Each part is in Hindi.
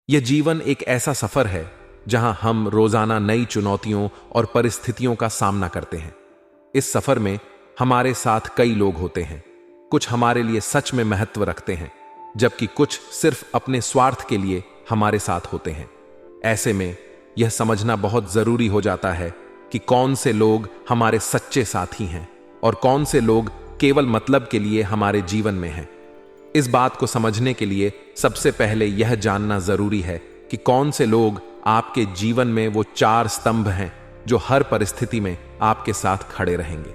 यह जीवन एक ऐसा सफर है जहां हम रोजाना नई चुनौतियों और परिस्थितियों का सामना करते हैं। इस सफर में हमारे साथ कई लोग होते हैं। कुछ हमारे लिए सच में महत्व रखते हैं, जबकि कुछ सिर्फ अपने स्वार्थ के लिए हमारे साथ होते हैं। ऐसे में यह समझना बहुत जरूरी हो जाता है कि कौन से लोग हमारे सच्चे साथी हैं और कौन से लोग केवल मतलब के लिए हमारे जीवन में हैं। इस बात को समझने के लिए सबसे पहले यह जानना जरूरी है कि कौन से लोग आपके जीवन में वो 4 स्तंभ हैं जो हर परिस्थिति में आपके साथ खड़े रहेंगे।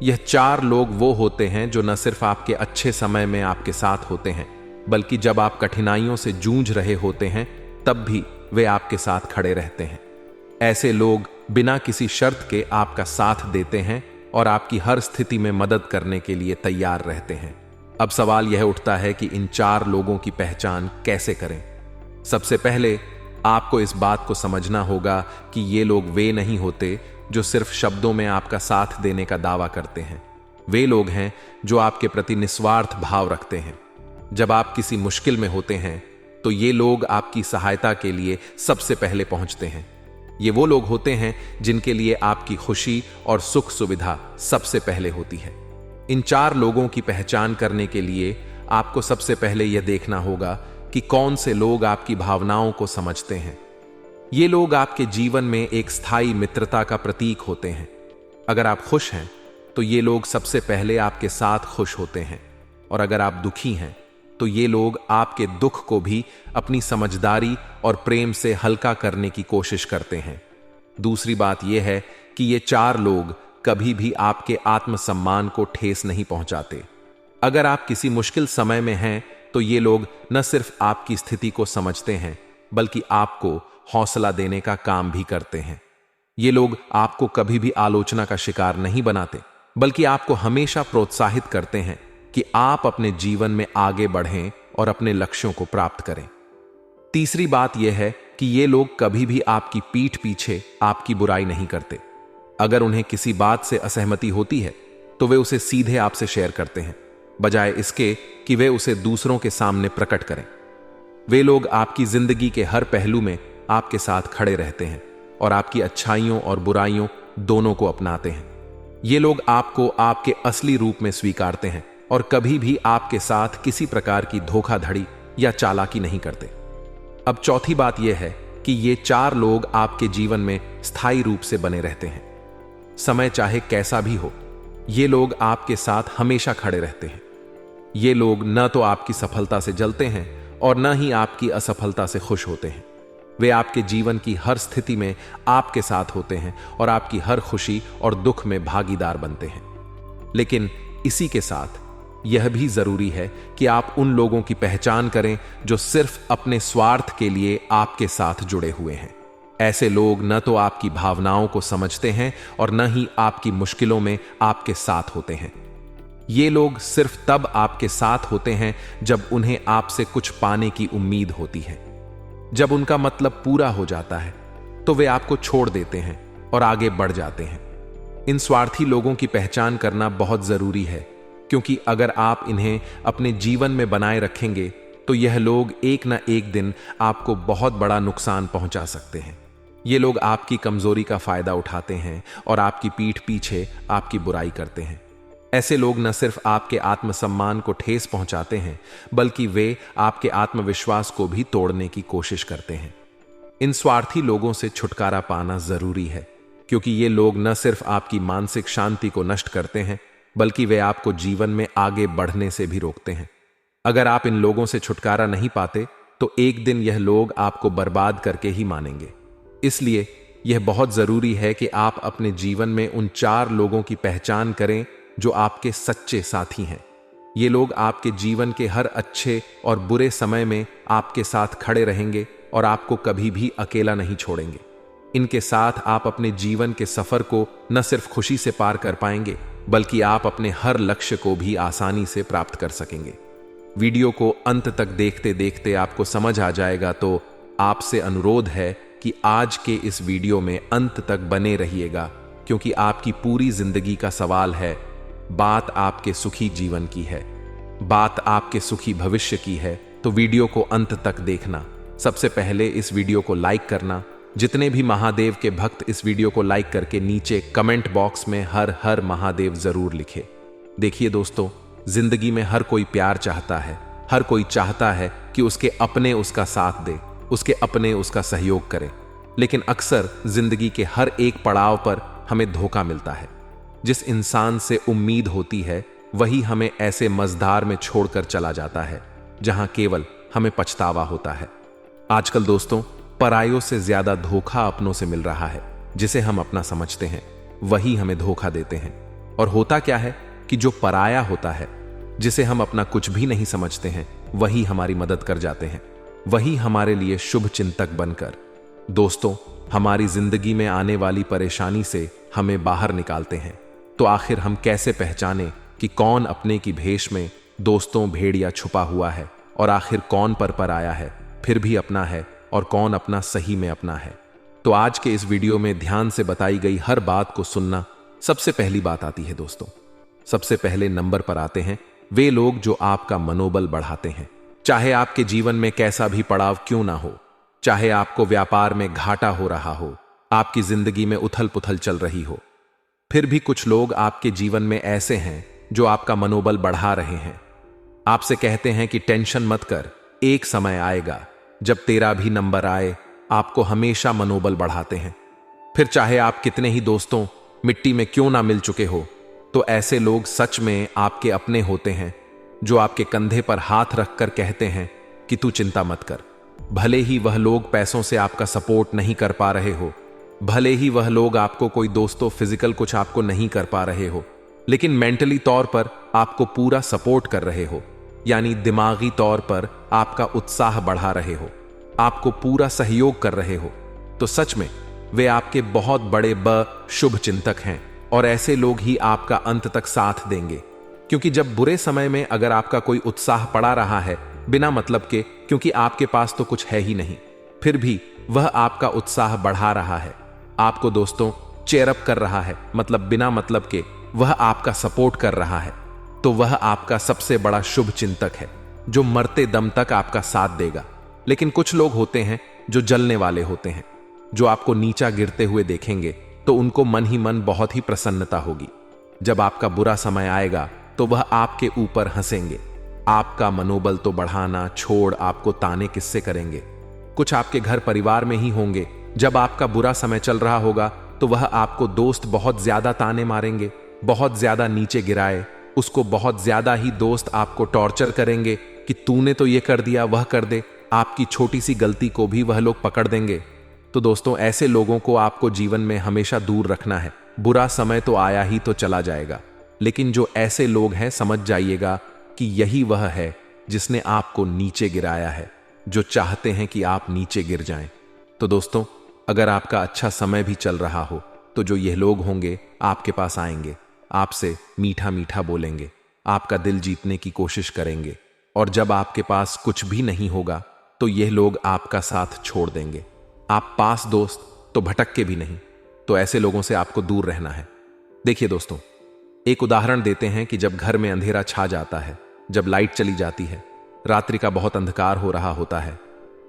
यह 4 लोग वो होते हैं जो न सिर्फ आपके अच्छे समय में आपके साथ होते हैं, बल्कि जब आप कठिनाइयों से जूझ रहे होते हैं तब भी वे आपके साथ खड़े रहते हैं। ऐसे लोग बिना किसी शर्त के आपका साथ देते हैं और आपकी हर स्थिति में मदद करने के लिए तैयार रहते हैं। अब सवाल यह उठता है कि इन 4 लोगों की पहचान कैसे करें। सबसे पहले आपको इस बात को समझना होगा कि ये लोग वे नहीं होते जो सिर्फ शब्दों में आपका साथ देने का दावा करते हैं। वे लोग हैं जो आपके प्रति निस्वार्थ भाव रखते हैं। जब आप किसी मुश्किल में होते हैं तो ये लोग आपकी सहायता के लिए सबसे पहले पहुंचते हैं। ये वो लोग होते हैं जिनके लिए आपकी खुशी और सुख सुविधा सबसे पहले होती है। इन 4 लोगों की पहचान करने के लिए आपको सबसे पहले यह देखना होगा कि कौन से लोग आपकी भावनाओं को समझते हैं। ये लोग आपके जीवन में एक स्थायी मित्रता का प्रतीक होते हैं। अगर आप खुश हैं तो ये लोग सबसे पहले आपके साथ खुश होते हैं, और अगर आप दुखी हैं तो ये लोग आपके दुख को भी अपनी समझदारी और प्रेम से हल्का करने की कोशिश करते हैं। दूसरी बात यह है कि ये 4 लोग कभी भी आपके आत्मसम्मान को ठेस नहीं पहुंचाते। अगर आप किसी मुश्किल समय में हैं तो ये लोग न सिर्फ आपकी स्थिति को समझते हैं, बल्कि आपको हौसला देने का काम भी करते हैं। ये लोग आपको कभी भी आलोचना का शिकार नहीं बनाते, बल्कि आपको हमेशा प्रोत्साहित करते हैं कि आप अपने जीवन में आगे बढ़ें और अपने लक्ष्यों को प्राप्त करें। तीसरी बात यह है कि ये लोग कभी भी आपकी पीठ पीछे आपकी बुराई नहीं करते। अगर उन्हें किसी बात से असहमति होती है तो वे उसे सीधे आपसे शेयर करते हैं, बजाय इसके कि वे उसे दूसरों के सामने प्रकट करें। वे लोग आपकी जिंदगी के हर पहलू में आपके साथ खड़े रहते हैं और आपकी अच्छाइयों और बुराइयों दोनों को अपनाते हैं। ये लोग आपको आपके असली रूप में स्वीकारते हैं और कभी भी आपके साथ किसी प्रकार की धोखाधड़ी या चालाकी नहीं करते। अब चौथी बात यह है कि ये 4 लोग आपके जीवन में स्थायी रूप से बने रहते हैं। समय चाहे कैसा भी हो, ये लोग आपके साथ हमेशा खड़े रहते हैं। ये लोग न तो आपकी सफलता से जलते हैं और न ही आपकी असफलता से खुश होते हैं। वे आपके जीवन की हर स्थिति में आपके साथ होते हैं और आपकी हर खुशी और दुख में भागीदार बनते हैं। लेकिन इसी के साथ यह भी जरूरी है कि आप उन लोगों की पहचान करें जो सिर्फ अपने स्वार्थ के लिए आपके साथ जुड़े हुए हैं। ऐसे लोग न तो आपकी भावनाओं को समझते हैं और न ही आपकी मुश्किलों में आपके साथ होते हैं। ये लोग सिर्फ तब आपके साथ होते हैं जब उन्हें आपसे कुछ पाने की उम्मीद होती है। जब उनका मतलब पूरा हो जाता है तो वे आपको छोड़ देते हैं और आगे बढ़ जाते हैं। इन स्वार्थी लोगों की पहचान करना बहुत जरूरी है, क्योंकि अगर आप इन्हें अपने जीवन में बनाए रखेंगे तो यह लोग एक न एक दिन आपको बहुत बड़ा नुकसान पहुंचा सकते हैं। ये लोग आपकी कमजोरी का फायदा उठाते हैं और आपकी पीठ पीछे आपकी बुराई करते हैं। ऐसे लोग न सिर्फ आपके आत्मसम्मान को ठेस पहुंचाते हैं, बल्कि वे आपके आत्मविश्वास को भी तोड़ने की कोशिश करते हैं। इन स्वार्थी लोगों से छुटकारा पाना जरूरी है, क्योंकि ये लोग न सिर्फ आपकी मानसिक शांति को नष्ट करते हैं, बल्कि वे आपको जीवन में आगे बढ़ने से भी रोकते हैं। अगर आप इन लोगों से छुटकारा नहीं पाते तो एक दिन यह लोग आपको बर्बाद करके ही मानेंगे। इसलिए यह बहुत जरूरी है कि आप अपने जीवन में उन 4 लोगों की पहचान करें जो आपके सच्चे साथी हैं। ये लोग आपके जीवन के हर अच्छे और बुरे समय में आपके साथ खड़े रहेंगे और आपको कभी भी अकेला नहीं छोड़ेंगे। इनके साथ आप अपने जीवन के सफर को न सिर्फ खुशी से पार कर पाएंगे, बल्कि आप अपने हर लक्ष्य को भी आसानी से प्राप्त कर सकेंगे। वीडियो को अंत तक देखते देखते आपको समझ आ जाएगा, तो आपसे अनुरोध है कि आज के इस वीडियो में अंत तक बने रहिएगा, क्योंकि आपकी पूरी जिंदगी का सवाल है। बात आपके सुखी जीवन की है, बात आपके सुखी भविष्य की है। तो वीडियो को अंत तक देखना। सबसे पहले इस वीडियो को लाइक करना। जितने भी महादेव के भक्त इस वीडियो को लाइक करके नीचे कमेंट बॉक्स में हर हर महादेव जरूर लिखे। देखिए दोस्तों, जिंदगी में हर कोई प्यार चाहता है, हर कोई चाहता है कि उसके अपने उसका साथ दे, उसके अपने उसका सहयोग करे। लेकिन अक्सर जिंदगी के हर एक पड़ाव पर हमें धोखा मिलता है। जिस इंसान से उम्मीद होती है वही हमें ऐसे मझधार में छोड़कर चला जाता है जहां केवल हमें पछतावा होता है। आजकल दोस्तों, परायों से ज्यादा धोखा अपनों से मिल रहा है। जिसे हम अपना समझते हैं वही हमें धोखा देते हैं। और होता क्या है कि जो पराया होता है, जिसे हम अपना कुछ भी नहीं समझते हैं, वही हमारी मदद कर जाते हैं, वही हमारे लिए शुभ चिंतक बनकर दोस्तों हमारी जिंदगी में आने वाली परेशानी से हमें बाहर निकालते हैं। तो आखिर हम कैसे पहचाने कि कौन अपने की भेष में दोस्तों भेड़िया छुपा हुआ है और आखिर कौन पर आया है फिर भी अपना है और कौन अपना सही में अपना है? तो आज के इस वीडियो में ध्यान से बताई गई हर बात को सुनना। सबसे पहली बात आती है दोस्तों, सबसे पहले नंबर पर आते हैं वे लोग जो आपका मनोबल बढ़ाते हैं। चाहे आपके जीवन में कैसा भी पड़ाव क्यों ना हो, चाहे आपको व्यापार में घाटा हो रहा हो, आपकी जिंदगी में उथल पुथल चल रही हो, फिर भी कुछ लोग आपके जीवन में ऐसे हैं जो आपका मनोबल बढ़ा रहे हैं। आपसे कहते हैं कि टेंशन मत कर, एक समय आएगा जब तेरा भी नंबर आए। आपको हमेशा मनोबल बढ़ाते हैं। फिर चाहे आप कितने ही दोस्तों मिट्टी में क्यों ना मिल चुके हो, तो ऐसे लोग सच में आपके अपने होते हैं जो आपके कंधे पर हाथ रखकर कहते हैं कि तू चिंता मत कर। भले ही वह लोग पैसों से आपका सपोर्ट नहीं कर पा रहे हो, भले ही वह लोग आपको कोई दोस्तों फिजिकल कुछ आपको नहीं कर पा रहे हो, लेकिन मेंटली तौर पर आपको पूरा सपोर्ट कर रहे हो, यानी दिमागी तौर पर आपका उत्साह बढ़ा रहे हो, आपको पूरा सहयोग कर रहे हो, तो सच में वे आपके बहुत बड़े शुभ चिंतक हैं। और ऐसे लोग ही आपका अंत तक साथ देंगे। क्योंकि जब बुरे समय में अगर आपका कोई उत्साह पड़ा रहा है बिना मतलब के, क्योंकि आपके पास तो कुछ है ही नहीं, फिर भी वह आपका उत्साह बढ़ा रहा है, आपको दोस्तों चेयरअप कर रहा है, मतलब बिना मतलब के वह आपका सपोर्ट कर रहा है, तो वह आपका सबसे बड़ा शुभ चिंतक है जो मरते दम तक आपका साथ देगा। लेकिन कुछ लोग होते हैं जो जलने वाले होते हैं, जो आपको नीचा गिरते हुए देखेंगे तो उनको मन ही मन बहुत ही प्रसन्नता होगी। जब आपका बुरा समय आएगा तो वह आपके ऊपर हंसेंगे। आपका मनोबल तो बढ़ाना छोड़ आपको ताने किससे करेंगे? कुछ आपके घर परिवार में ही होंगे। जब आपका बुरा समय चल रहा होगा तो वह आपको दोस्त बहुत ज्यादा ताने मारेंगे, बहुत ज्यादा नीचे गिराए, उसको बहुत ज्यादा ही दोस्त आपको टॉर्चर करेंगे कि तूने तो ये कर दिया, वह कर दे। आपकी छोटी सी गलती को भी वह लोग पकड़ देंगे। तो दोस्तों ऐसे लोगों को आपको जीवन में हमेशा दूर रखना है। बुरा समय तो आया ही तो चला जाएगा, लेकिन जो ऐसे लोग हैं समझ जाइएगा कि यही वह है जिसने आपको नीचे गिराया है, जो चाहते हैं कि आप नीचे गिर जाएं। तो दोस्तों अगर आपका अच्छा समय भी चल रहा हो तो जो यह लोग होंगे आपके पास आएंगे, आपसे मीठा मीठा बोलेंगे, आपका दिल जीतने की कोशिश करेंगे। और जब आपके पास कुछ भी नहीं होगा तो यह लोग आपका साथ छोड़ देंगे। आप पास दोस्त तो भटक के भी नहीं। तो ऐसे लोगों से आपको दूर रहना है। देखिए दोस्तों, एक उदाहरण देते हैं कि जब घर में अंधेरा छा जाता है, जब लाइट चली जाती है, रात्रि का बहुत अंधकार हो रहा होता है,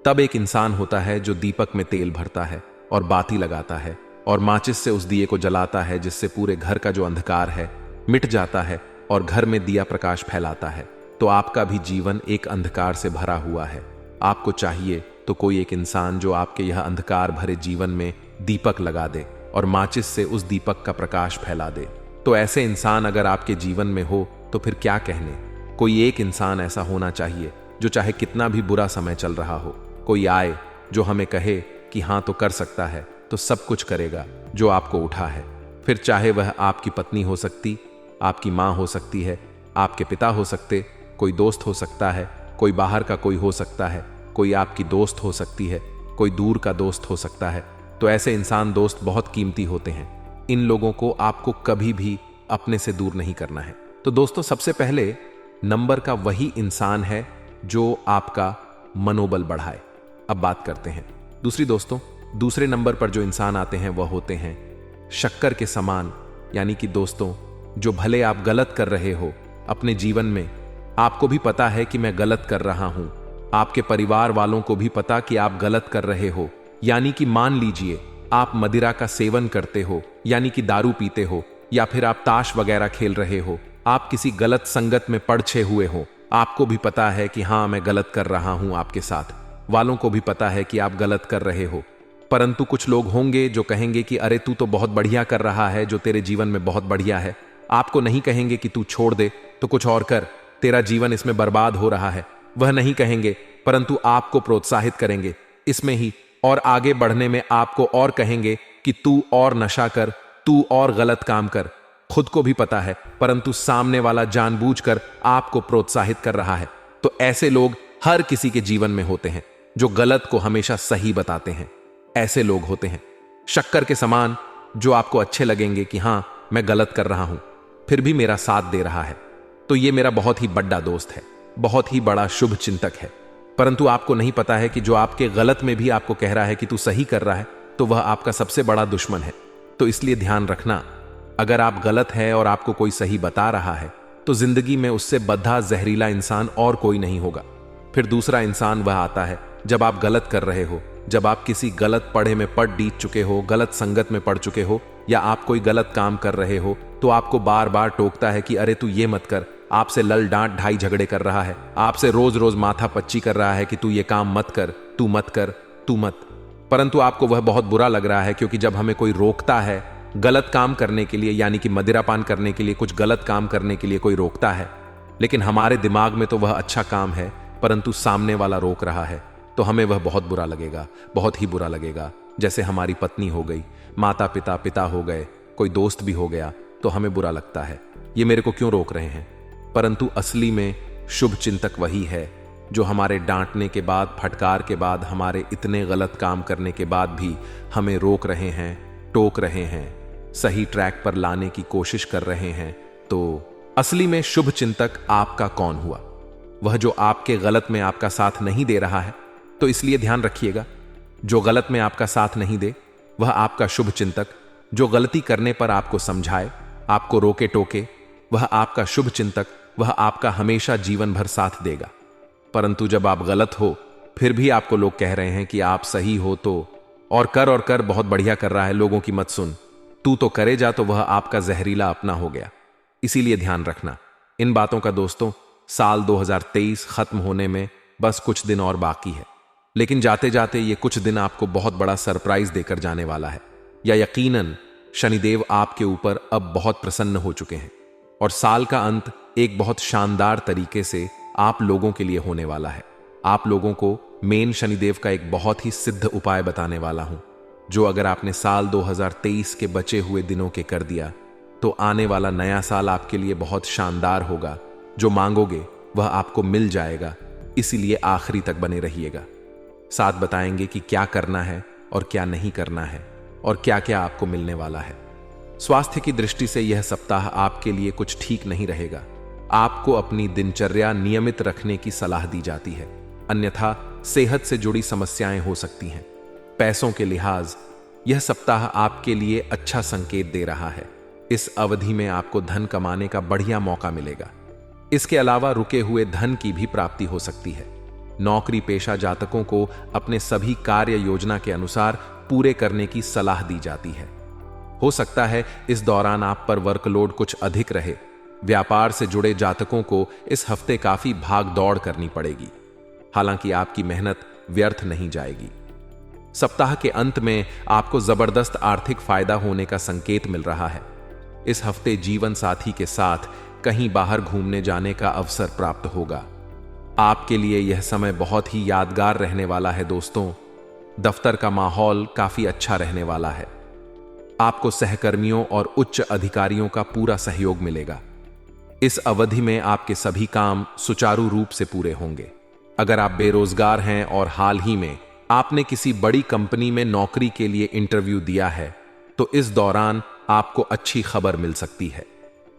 तब एक इंसान होता है जो दीपक में तेल भरता है और बाती लगाता है और माचिस से उस दिए को जलाता है, जिससे पूरे घर का जो अंधकार है मिट जाता है और घर में दिया प्रकाश फैलाता है। तो आपका भी जीवन एक अंधकार से भरा हुआ है। आपको चाहिए तो कोई एक इंसान जो आपके यह अंधकार भरे जीवन में दीपक लगा दे और माचिस से उस दीपक का प्रकाश फैला दे। तो ऐसे इंसान अगर आपके जीवन में हो तो फिर क्या कहने। कोई एक इंसान ऐसा होना चाहिए जो चाहे कितना भी बुरा समय चल रहा हो, कोई आए जो हमें कहे कि हाँ तो कर सकता है, तो सब कुछ करेगा जो आपको उठा है। फिर चाहे वह आपकी पत्नी हो सकती, आपकी माँ हो सकती है, आपके पिता हो सकते, कोई दोस्त हो सकता है, कोई बाहर का कोई हो सकता है, कोई आपकी दोस्त हो सकती है, कोई दूर का दोस्त हो सकता है। तो ऐसे इंसान दोस्त बहुत कीमती होते हैं। इन लोगों को आपको कभी भी अपने से दूर नहीं करना है। तो दोस्तों सबसे पहले नंबर का वही इंसान है जो आपका मनोबल बढ़ाए। अब बात करते हैं दूसरी दोस्तों। दूसरे नंबर पर जो इंसान आते हैं वह होते हैं शक्कर के समान, यानी कि दोस्तों जो भले आप गलत कर रहे हो अपने जीवन में, आपको भी पता है कि मैं गलत कर रहा हूं, आपके परिवार वालों को भी पता कि आप गलत कर रहे हो, यानी कि मान लीजिए आप मदिरा का सेवन करते हो, यानी कि दारू पीते हो, या फिर आप ताश वगैरह खेल रहे हो, आप किसी गलत संगत में पड़छे हुए हो। आपको भी पता है कि हाँ, मैं गलत कर रहा हूं, आपके साथ वालों को भी पता है कि आप गलत कर रहे हो। परंतु कुछ लोग होंगे जो कहेंगे कि अरे तू तो बहुत बढ़िया कर रहा है, जो तेरे जीवन में बहुत बढ़िया है। आपको नहीं कहेंगे कि तू छोड़ दे तो कुछ और कर, तेरा जीवन इसमें बर्बाद हो रहा है, वह नहीं कहेंगे, परंतु आपको प्रोत्साहित करेंगे इसमें ही, और आगे बढ़ने में आपको और कहेंगे कि तू और नशा कर, तू और गलत काम कर। खुद को भी पता है, परंतु सामने वाला जानबूझकर आपको प्रोत्साहित कर रहा है। तो ऐसे लोग हर किसी के जीवन में होते हैं, जो गलत को हमेशा सही बताते हैं। ऐसे लोग होते हैं शक्कर के समान, जो आपको अच्छे लगेंगे कि हां, मैं गलत कर रहा हूं, फिर भी मेरा साथ दे रहा है, तो ये मेरा बहुत ही बड़ा दोस्त है, बहुत ही बड़ा शुभ चिंतक है। परंतु आपको नहीं पता है कि जो आपके गलत में भी आपको कह रहा है कि तू सही कर रहा है, तो वह आपका सबसे बड़ा दुश्मन है। तो इसलिए ध्यान रखना, अगर आप गलत है और आपको कोई सही बता रहा है, तो जिंदगी में उससे बद्धा जहरीला इंसान और कोई नहीं होगा। फिर दूसरा इंसान वह आता है जब आप गलत कर रहे हो, जब आप किसी गलत पढ़े में पड़ डीत चुके हो, गलत संगत में पड़ चुके हो, या आप कोई गलत काम कर रहे हो, तो आपको बार बार टोकता है कि अरे तू ये मत कर, आपसे लल डांट ढाई झगड़े कर रहा है, आपसे रोज रोज माथा पच्ची कर रहा है कि तू ये काम मत कर, तू मत कर, तू मत। परंतु आपको वह बहुत बुरा लग रहा है, क्योंकि जब हमें कोई रोकता है गलत काम करने के लिए, यानी कि मदिरापान करने के लिए, कुछ गलत काम करने के लिए कोई रोकता है, लेकिन हमारे दिमाग में तो वह अच्छा काम है, परंतु सामने वाला रोक रहा है, तो हमें वह बहुत बुरा लगेगा, बहुत ही बुरा लगेगा। जैसे हमारी पत्नी हो गई, माता पिता पिता हो गए, कोई दोस्त भी हो गया, तो हमें बुरा लगता है, ये मेरे को क्यों रोक रहे हैं। परंतु असली में शुभ चिंतक वही है जो हमारे डांटने के बाद, फटकार के बाद, हमारे इतने गलत काम करने के बाद भी हमें रोक रहे हैं, टोक रहे हैं, सही ट्रैक पर लाने की कोशिश कर रहे हैं। तो असली में शुभ चिंतक आपका कौन हुआ? वह जो आपके गलत में आपका साथ नहीं दे रहा है। तो इसलिए ध्यान रखिएगा, जो गलत में आपका साथ नहीं दे वह आपका शुभ चिंतक, जो गलती करने पर आपको समझाए, आपको रोके टोके, वह आपका शुभ चिंतक, वह आपका हमेशा जीवन भर साथ देगा। परंतु जब आप गलत हो, फिर भी आपको लोग कह रहे हैं कि आप सही हो, तो और कर बहुत बढ़िया कर रहा है, लोगों की मत सुन, तू तो करे जा, तो वह आपका जहरीला अपना हो गया। इसीलिए ध्यान रखना इन बातों का दोस्तों। साल 2023 खत्म होने में बस कुछ दिन और बाकी है, लेकिन जाते जाते ये कुछ दिन आपको बहुत बड़ा सरप्राइज देकर जाने वाला है। या यकीनन शनिदेव आपके ऊपर अब बहुत प्रसन्न हो चुके हैं, और साल का अंत एक बहुत शानदार तरीके से आप लोगों के लिए होने वाला है। आप लोगों को मेन शनिदेव का एक बहुत ही सिद्ध उपाय बताने वाला हूं, जो अगर आपने साल 2023 के बचे हुए दिनों के कर दिया, तो आने वाला नया साल आपके लिए बहुत शानदार होगा। जो मांगोगे वह आपको मिल जाएगा, इसीलिए आखिरी तक बने रहिएगा। साथ बताएंगे कि क्या करना है और क्या नहीं करना है, और क्या क्या आपको मिलने वाला है। स्वास्थ्य की दृष्टि से यह सप्ताह आपके लिए कुछ ठीक नहीं रहेगा। आपको अपनी दिनचर्या नियमित रखने की सलाह दी जाती है, अन्यथा सेहत से जुड़ी समस्याएं हो सकती हैं। पैसों के लिहाज यह सप्ताह आपके लिए अच्छा संकेत दे रहा है। इस अवधि में आपको धन कमाने का बढ़िया मौका मिलेगा। इसके अलावा रुके हुए धन की भी प्राप्ति हो सकती है। नौकरी पेशा जातकों को अपने सभी कार्य योजना के अनुसार पूरे करने की सलाह दी जाती है। हो सकता है इस दौरान आप पर वर्कलोड कुछ अधिक रहे। व्यापार से जुड़े जातकों को इस हफ्ते काफी भाग दौड़ करनी पड़ेगी, हालांकि आपकी मेहनत व्यर्थ नहीं जाएगी। सप्ताह के अंत में आपको जबरदस्त आर्थिक फायदा होने का संकेत मिल रहा है। इस हफ्ते जीवन साथी के साथ कहीं बाहर घूमने जाने का अवसर प्राप्त होगा। आपके लिए यह समय बहुत ही यादगार रहने वाला है दोस्तों। दफ्तर का माहौल काफी अच्छा रहने वाला है। आपको सहकर्मियों और उच्च अधिकारियों का पूरा सहयोग मिलेगा। इस अवधि में आपके सभी काम सुचारू रूप से पूरे होंगे। अगर आप बेरोजगार हैं और हाल ही में आपने किसी बड़ी कंपनी में नौकरी के लिए इंटरव्यू दिया है, तो इस दौरान आपको अच्छी खबर मिल सकती है।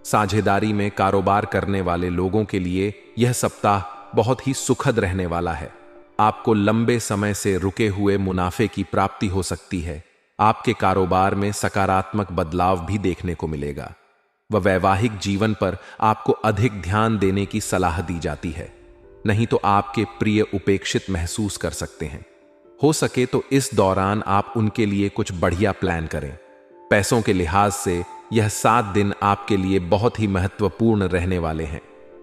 साझेदारी में कारोबार करने वाले लोगों के लिए यह सप्ताह बहुत ही सुखद रहने वाला है। आपको लंबे समय से रुके हुए मुनाफे की प्राप्ति हो सकती है। आपके कारोबार में सकारात्मक बदलाव भी देखने को मिलेगा। वैवाहिक जीवन पर आपको अधिक ध्यान देने की सलाह दी जाती है। नहीं तो आपके प्रिय उपेक्षित महसूस कर सकते हैं। हो सके तो इस दौरान आप उनके लिए कुछ बढ़िया प्लान करें। पैसों के लिहाज से यह 7 दिन आपके लिए बहुत ही महत्वपूर्ण रहने वाले हैं।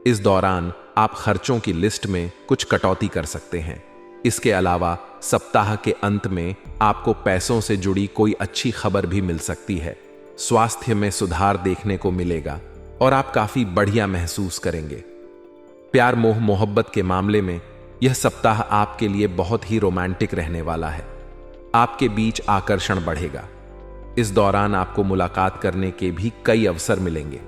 इस दौरान आप खर्चों की लिस्ट में कुछ कटौती कर सकते हैं। इसके अलावा सप्ताह के अंत में आपको पैसों से जुड़ी कोई अच्छी खबर भी मिल सकती है। स्वास्थ्य में सुधार देखने को मिलेगा और आप काफी बढ़िया महसूस करेंगे। प्यार मोह मोहब्बत के मामले में यह सप्ताह आपके लिए बहुत ही रोमांटिक रहने वाला है। आपके बीच आकर्षण बढ़ेगा। इस दौरान आपको मुलाकात करने के भी कई अवसर मिलेंगे।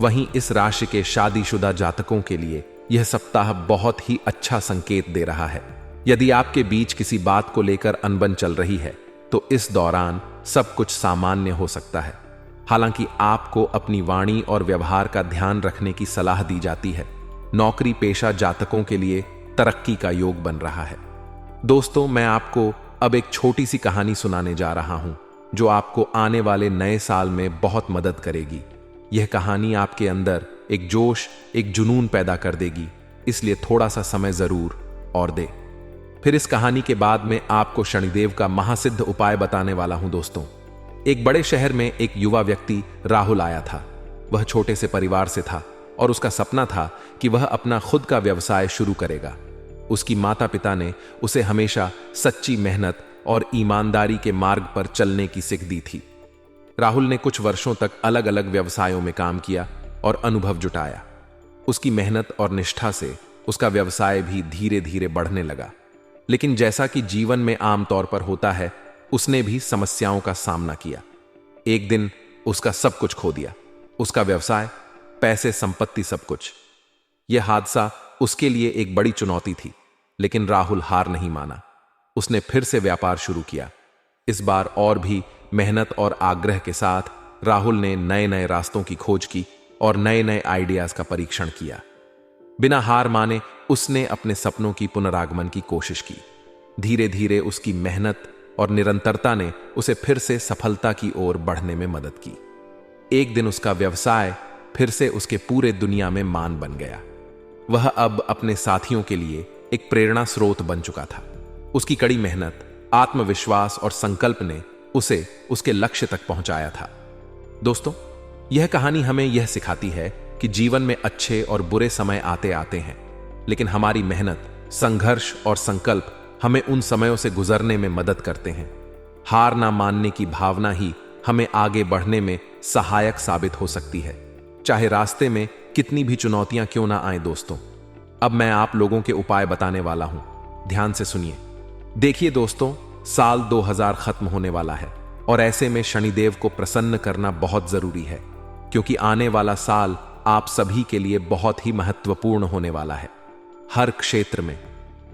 वहीं इस राशि के शादीशुदा जातकों के लिए यह सप्ताह बहुत ही अच्छा संकेत दे रहा है। यदि आपके बीच किसी बात को लेकर अनबन चल रही है तो इस दौरान सब कुछ सामान्य हो सकता है। हालांकि आपको अपनी वाणी और व्यवहार का ध्यान रखने की सलाह दी जाती है। नौकरी पेशा जातकों के लिए तरक्की का योग बन रहा है। दोस्तों, मैं आपको अब एक छोटी सी कहानी सुनाने जा रहा हूं जो आपको आने वाले नए साल में बहुत मदद करेगी। यह कहानी आपके अंदर एक जोश, एक जुनून पैदा कर देगी, इसलिए थोड़ा सा समय जरूर और दे। फिर इस कहानी के बाद में आपको शनिदेव का महासिद्ध उपाय बताने वाला हूं। दोस्तों, एक बड़े शहर में एक युवा व्यक्ति राहुल आया था। वह छोटे से परिवार से था और उसका सपना था कि वह अपना खुद का व्यवसाय शुरू करेगा। उसकी माता पिता ने उसे हमेशा सच्ची मेहनत और ईमानदारी के मार्ग पर चलने की सीख दी थी। राहुल ने कुछ वर्षों तक अलग अलग व्यवसायों में काम किया और अनुभव जुटाया। उसकी मेहनत और निष्ठा से उसका व्यवसाय भी धीरे धीरे बढ़ने लगा। लेकिन जैसा कि जीवन में आमतौर पर होता है, उसने भी समस्याओं का सामना किया। एक दिन उसका सब कुछ खो दिया, उसका व्यवसाय, पैसे, संपत्ति, सब कुछ। यह हादसा उसके लिए एक बड़ी चुनौती थी, लेकिन राहुल हार नहीं माना। उसने फिर से व्यापार शुरू किया। इस बार और भी मेहनत और आग्रह के साथ राहुल ने नए नए रास्तों की खोज की और नए नए आइडियाज का परीक्षण किया। बिना हार माने उसने अपने सपनों की पुनरागमन की कोशिश की। धीरे धीरे उसकी मेहनत और निरंतरता ने उसे फिर से सफलता की ओर बढ़ने में मदद की। एक दिन उसका व्यवसाय फिर से उसके पूरे दुनिया में मान बन गया। वह अब अपने साथियों के लिए एक प्रेरणा स्रोत बन चुका था। उसकी कड़ी मेहनत, आत्मविश्वास और संकल्प ने उसे उसके लक्ष्य तक पहुंचाया था। दोस्तों, यह कहानी हमें यह सिखाती है कि जीवन में अच्छे और बुरे समय आते आते हैं, लेकिन हमारी मेहनत, संघर्ष और संकल्प हमें उन समयों से गुजरने में मदद करते हैं। हार ना मानने की भावना ही हमें आगे बढ़ने में सहायक साबित हो सकती है, चाहे रास्ते में कितनी भी चुनौतियां क्यों ना आए। दोस्तों, अब मैं आप लोगों के उपाय बताने वाला हूं, ध्यान से सुनिए। देखिए दोस्तों, साल 2000 खत्म होने वाला है और ऐसे में शनिदेव को प्रसन्न करना बहुत जरूरी है, क्योंकि आने वाला साल आप सभी के लिए बहुत ही महत्वपूर्ण होने वाला है। हर क्षेत्र में,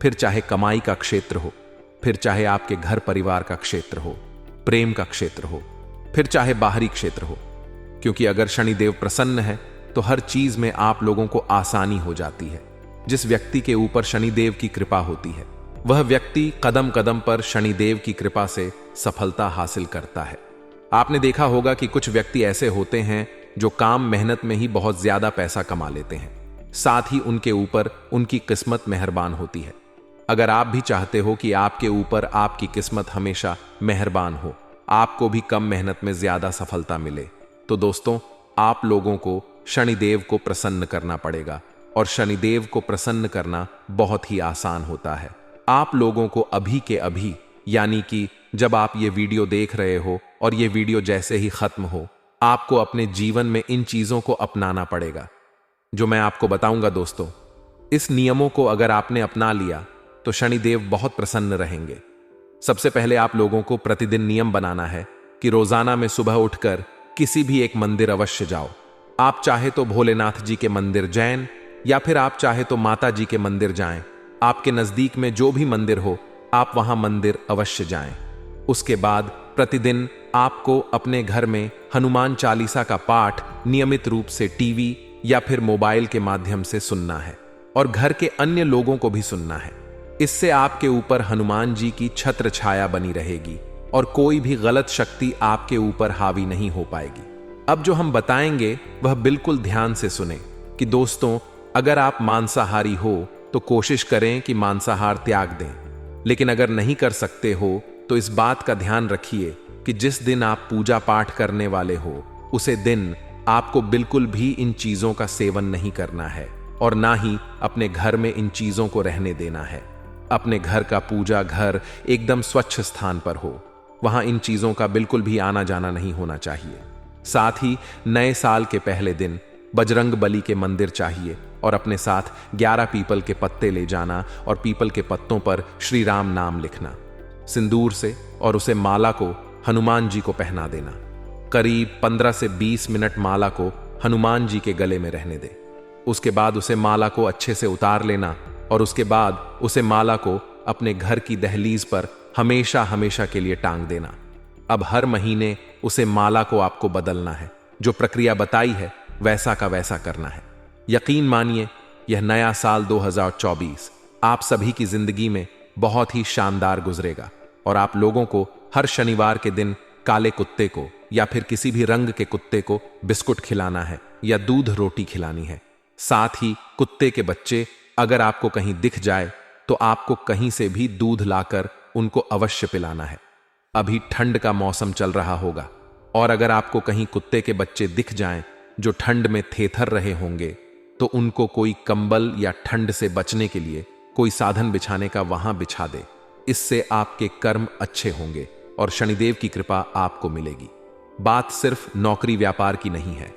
फिर चाहे कमाई का क्षेत्र हो, फिर चाहे आपके घर परिवार का क्षेत्र हो, प्रेम का क्षेत्र हो, फिर चाहे बाहरी क्षेत्र हो, क्योंकि अगर शनिदेव प्रसन्न है तो हर चीज में आप लोगों को आसानी हो जाती है। जिस व्यक्ति के ऊपर शनिदेव की कृपा होती है, वह व्यक्ति कदम कदम पर शनिदेव की कृपा से सफलता हासिल करता है। आपने देखा होगा कि कुछ व्यक्ति ऐसे होते हैं जो काम मेहनत में ही बहुत ज्यादा पैसा कमा लेते हैं, साथ ही उनके ऊपर उनकी किस्मत मेहरबान होती है। अगर आप भी चाहते हो कि आपके ऊपर आपकी किस्मत हमेशा मेहरबान हो, आपको भी कम मेहनत में ज्यादा सफलता मिले, तो दोस्तों, आप लोगों को शनिदेव को प्रसन्न करना पड़ेगा। और शनिदेव को प्रसन्न करना बहुत ही आसान होता है। आप लोगों को अभी के अभी, यानी कि जब आप ये वीडियो देख रहे हो और ये वीडियो जैसे ही खत्म हो, आपको अपने जीवन में इन चीजों को अपनाना पड़ेगा जो मैं आपको बताऊंगा। दोस्तों, इस नियमों को अगर आपने अपना लिया तो शनिदेव बहुत प्रसन्न रहेंगे। सबसे पहले आप लोगों को प्रतिदिन नियम बनाना है कि रोजाना में सुबह उठकर किसी भी एक मंदिर अवश्य जाओ। आप चाहे तो भोलेनाथ जी के मंदिर जैन, या फिर आप चाहे तो माता जी के मंदिर जाएं। आपके नजदीक में जो भी मंदिर हो, आप वहां मंदिर अवश्य जाएं। उसके बाद प्रतिदिन आपको अपने घर में हनुमान चालीसा का पाठ नियमित रूप से टीवी या फिर मोबाइल के माध्यम से सुनना है और घर के अन्य लोगों को भी सुनना है। इससे आपके ऊपर हनुमान जी की छत्र छाया बनी रहेगी और कोई भी गलत शक्ति आपके ऊपर हावी नहीं हो पाएगी। अब जो हम बताएंगे वह बिल्कुल ध्यान से सुने कि दोस्तों, अगर आप मांसाहारी हो तो कोशिश करें कि मांसाहार त्याग दें। लेकिन अगर नहीं कर सकते हो तो इस बात का ध्यान रखिए कि जिस दिन आप पूजा पाठ करने वाले हो उसे दिन आपको बिल्कुल भी इन चीजों का सेवन नहीं करना है और ना ही अपने घर में इन चीजों को रहने देना है। अपने घर का पूजा घर एकदम स्वच्छ स्थान पर हो, वहां इन चीजों का बिल्कुल भी आना जाना नहीं होना चाहिए। साथ ही नए साल के पहले दिन बजरंग बली के मंदिर चाहिए और अपने साथ 11 पीपल के पत्ते ले जाना और पीपल के पत्तों पर श्री राम नाम लिखना सिंदूर से और उसे माला को हनुमान जी को पहना देना। करीब 15 से 20 मिनट माला को हनुमान जी के गले में रहने दे। उसके बाद उसे माला को अच्छे से उतार लेना और उसके बाद उसे माला को अपने घर की दहलीज पर हमेशा हमेशा के लिए टांग देना। अब हर महीने उसे माला को आपको बदलना है। जो प्रक्रिया बताई है वैसा का वैसा करना है। यकीन मानिए यह नया साल 2024 आप सभी की जिंदगी में बहुत ही शानदार गुजरेगा और आप लोगों को हर शनिवार के दिन काले कुत्ते को या फिर किसी भी रंग के कुत्ते को बिस्कुट खिलाना है या दूध रोटी खिलानी है। साथ ही कुत्ते के बच्चे अगर आपको कहीं दिख जाए तो आपको कहीं से भी दूध लाकर उनको अवश्य पिलाना है। अभी ठंड का मौसम चल रहा होगा और अगर आपको कहीं कुत्ते के बच्चे दिख जाएं जो ठंड में थेथर रहे होंगे तो उनको कोई कंबल या ठंड से बचने के लिए कोई साधन बिछाने का वहां बिछा दे। इससे आपके कर्म अच्छे होंगे और शनिदेव की कृपा आपको मिलेगी। बात सिर्फ नौकरी व्यापार की नहीं है।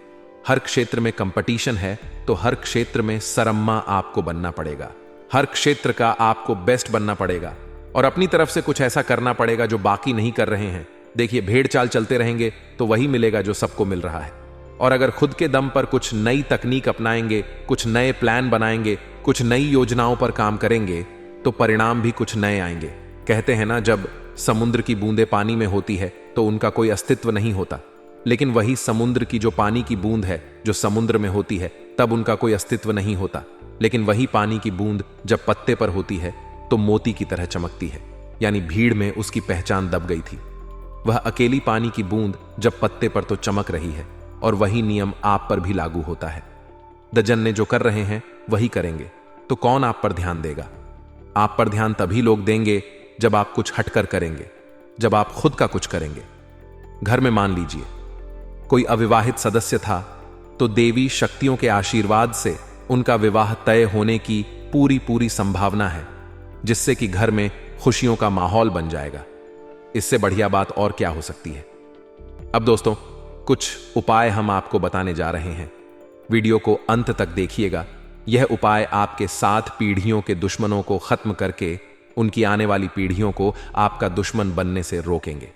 हर क्षेत्र में कंपटीशन है तो हर क्षेत्र में सरम्मा आपको बनना पड़ेगा। हर क्षेत्र का आपको बेस्ट बनना पड़ेगा और अपनी तरफ से कुछ ऐसा करना पड़ेगा जो बाकी नहीं कर रहे हैं। देखिए, भेड़ चाल चलते रहेंगे तो वही मिलेगा जो सबको मिल रहा है। और अगर खुद के दम पर कुछ नई तकनीक अपनाएंगे, कुछ नए प्लान बनाएंगे, कुछ नई योजनाओं पर काम करेंगे तो परिणाम भी कुछ नए आएंगे। कहते हैं ना, जब समुद्र की बूंदें पानी में होती है तो उनका कोई अस्तित्व नहीं होता, लेकिन वही समुद्र की जो पानी की बूंद है जो समुद्र में होती है तब उनका कोई अस्तित्व नहीं होता, लेकिन वही पानी की बूंद जब पत्ते पर होती है तो मोती की तरह चमकती है। यानी भीड़ में उसकी पहचान दब गई थी। वह अकेली पानी की बूंद जब पत्ते पर तो चमक रही है और वही नियम आप पर भी लागू होता है। दजन्ने जो कर रहे हैं वही करेंगे तो कौन आप पर ध्यान देगा? आप पर ध्यान तभी लोग देंगे जब आप कुछ हटकर करेंगे, जब आप खुद का कुछ करेंगे। घर में मान लीजिए कोई अविवाहित सदस्य था तो देवी शक्तियों के आशीर्वाद से उनका विवाह तय होने की पूरी संभावना है, जिससे कि घर में खुशियों का माहौल बन जाएगा। इससे बढ़िया बात और क्या हो सकती है। अब दोस्तों, कुछ उपाय हम आपको बताने जा रहे हैं। वीडियो को अंत तक देखिएगा। यह उपाय आपके 7 पीढ़ियों के दुश्मनों को खत्म करके उनकी आने वाली पीढ़ियों को आपका दुश्मन बनने से रोकेंगे।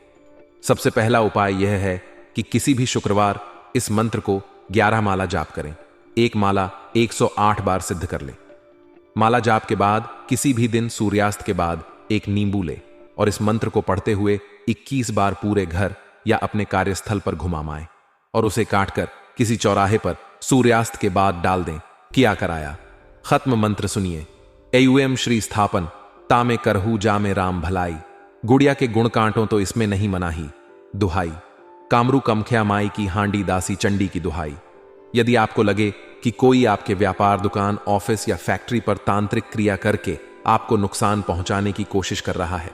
सबसे पहला उपाय यह है कि किसी भी शुक्रवार इस मंत्र को 11 माला जाप करें। एक माला 108 बार सिद्ध कर लें। माला जाप के बाद किसी भी दिन सूर्यास्त के बाद एक नींबू ले और इस मंत्र को पढ़ते हुए 21 बार पूरे घर या अपने कार्यस्थल पर घुमाएं और उसे काटकर किसी चौराहे पर सूर्यास्त के बाद डाल दें। किया कराया। खत्म मंत्र सुनिए। एयुएम श्री स्थापन तामे करहू जामे राम भलाई, गुड़िया के गुण कांटों तो इसमें नहीं मनाही, दुहाई कामरू कमख्या माई की हांडी दासी चंडी की दुहाई। यदि आपको लगे कि कोई आपके व्यापार, दुकान, ऑफिस या फैक्ट्री पर तांत्रिक क्रिया करके आपको नुकसान पहुंचाने की कोशिश कर रहा है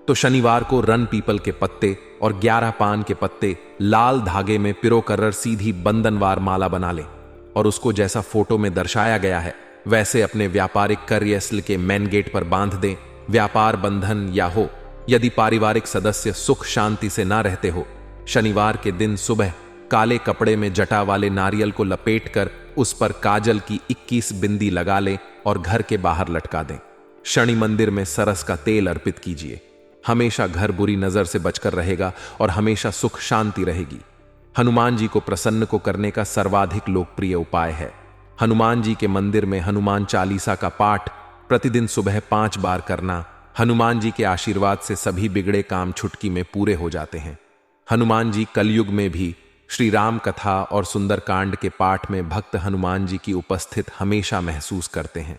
तो शनिवार को रन पीपल के पत्ते और 11 पान के पत्ते लाल धागे में पिरो कर सीधी बंधनवार माला बना लें और उसको जैसा फोटो में दर्शाया गया है वैसे अपने व्यापारिक कार्यस्थल के मेन गेट पर बांध दें। व्यापार बंधन या हो, यदि पारिवारिक सदस्य सुख शांति से ना रहते हो, शनिवार के दिन सुबह काले कपड़े में जटा वाले नारियल को लपेटकर उस पर काजल की 21 बिंदी लगा लें और घर के बाहर लटका दें। शनि मंदिर में सरस का तेल अर्पित कीजिए। हमेशा घर बुरी नजर से बचकर रहेगा और हमेशा सुख शांति रहेगी। हनुमान जी को प्रसन्न को करने का सर्वाधिक लोकप्रिय उपाय है। हनुमान जी के मंदिर में हनुमान चालीसा का पाठ प्रतिदिन सुबह 5 बार करना। हनुमान जी के आशीर्वाद से सभी बिगड़े काम चुटकी में पूरे हो जाते हैं। हनुमान जी कलयुग में भी श्री राम कथा और सुंदरकांड के पाठ में भक्त हनुमान जी की उपस्थित हमेशा महसूस करते हैं।